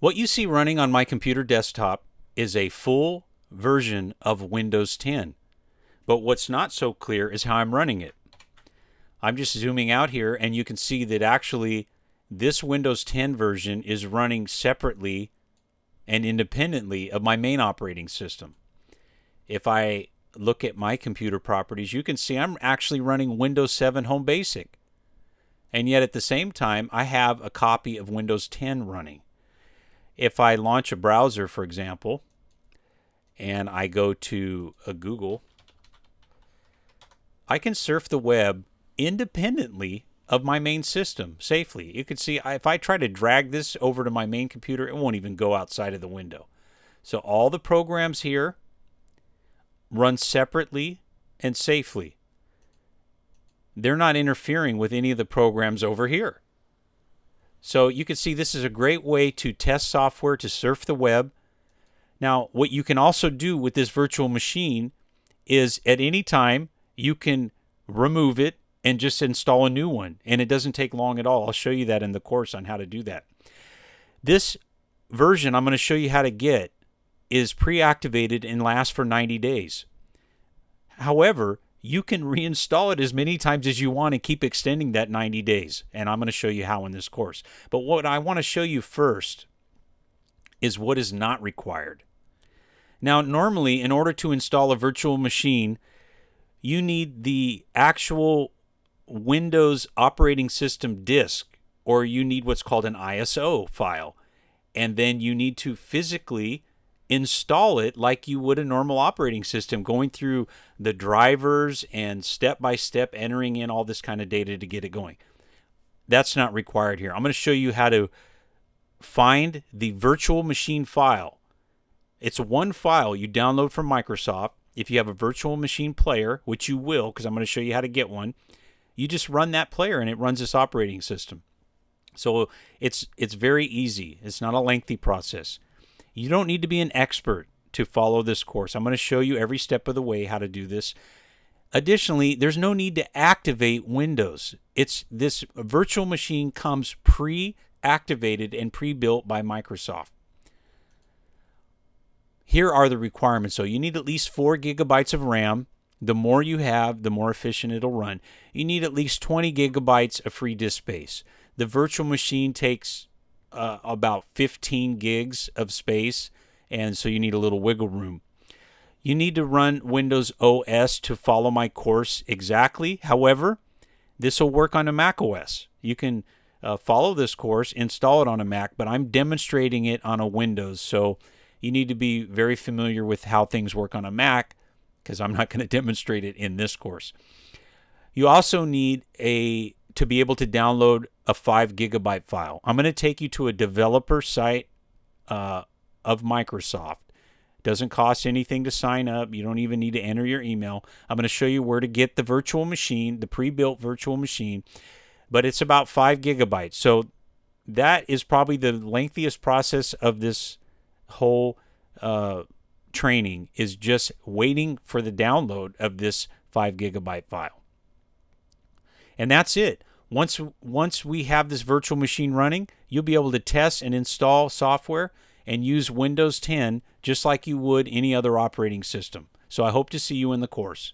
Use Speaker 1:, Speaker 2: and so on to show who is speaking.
Speaker 1: What you see running on my computer desktop is a full version of Windows 10. But what's not so clear is how I'm running it. I'm just zooming out here, and you can see that actually this Windows 10 version is running separately and independently of my main operating system. If I look at my computer properties, you can see I'm actually running Windows 7 Home Basic. And yet at the same time, I have a copy of Windows 10 running. If I launch a browser, for example, and I go to a Google, I can surf the web independently of my main system safely. You can see if I try to drag this over to my main computer, it won't even go outside of the window. So all the programs here run separately and safely. They're not interfering with any of the programs over here. So you can see this is a great way to test software, to surf the web. Now, what you can also do with this virtual machine is at any time you can remove it and just install a new one. And it doesn't take long at all. I'll show you that in the course on how to do that. This version I'm going to show you how to get is pre-activated and lasts for 90 days. However, you can reinstall it as many times as you want and keep extending that 90 days. And I'm going to show you how in this course. But what I want to show you first is what is not required. Now, normally, in order to install a virtual machine, you need the actual Windows operating system disk, or you need what's called an ISO file. And then you need to physically install it like you would a normal operating system, going through the drivers and step-by-step entering in all this kind of data to get it going. That's not required here. I'm going to show you how to find the virtual machine file. It's one file you download from Microsoft. If you have a virtual machine player, which you will, because I'm going to show you how to get one, you just run that player and it runs this operating system. So it's very easy. It's not a lengthy process. You don't need to be an expert to follow this course. I'm going to show you every step of the way how to do this. Additionally, there's no need to activate Windows. This virtual machine comes pre-activated and pre-built by Microsoft. Here are the requirements. So you need at least 4 gigabytes of RAM. The more you have, the more efficient it'll run. You need at least 20 gigabytes of free disk space. The virtual machine takes about 15 gigs of space, and so you need a little wiggle room. You need to run Windows OS to follow my course exactly. However, this will work on a Mac OS. You can follow this course, install it on a Mac, but I'm demonstrating it on a Windows, so you need to be very familiar with how things work on a Mac, because I'm not going to demonstrate it in this course. You also need to be able to download a 5 gigabyte file. I'm going to take you to a developer site of Microsoft. It doesn't cost anything to sign up. You don't even need to enter your email. I'm going to show you where to get the virtual machine, the pre-built virtual machine, but it's about 5 gigabytes. So that is probably the lengthiest process of this whole training, is just waiting for the download of this 5 gigabyte file. And that's it. Once we have this virtual machine running, you'll be able to test and install software and use Windows 10 just like you would any other operating system. So I hope to see you in the course.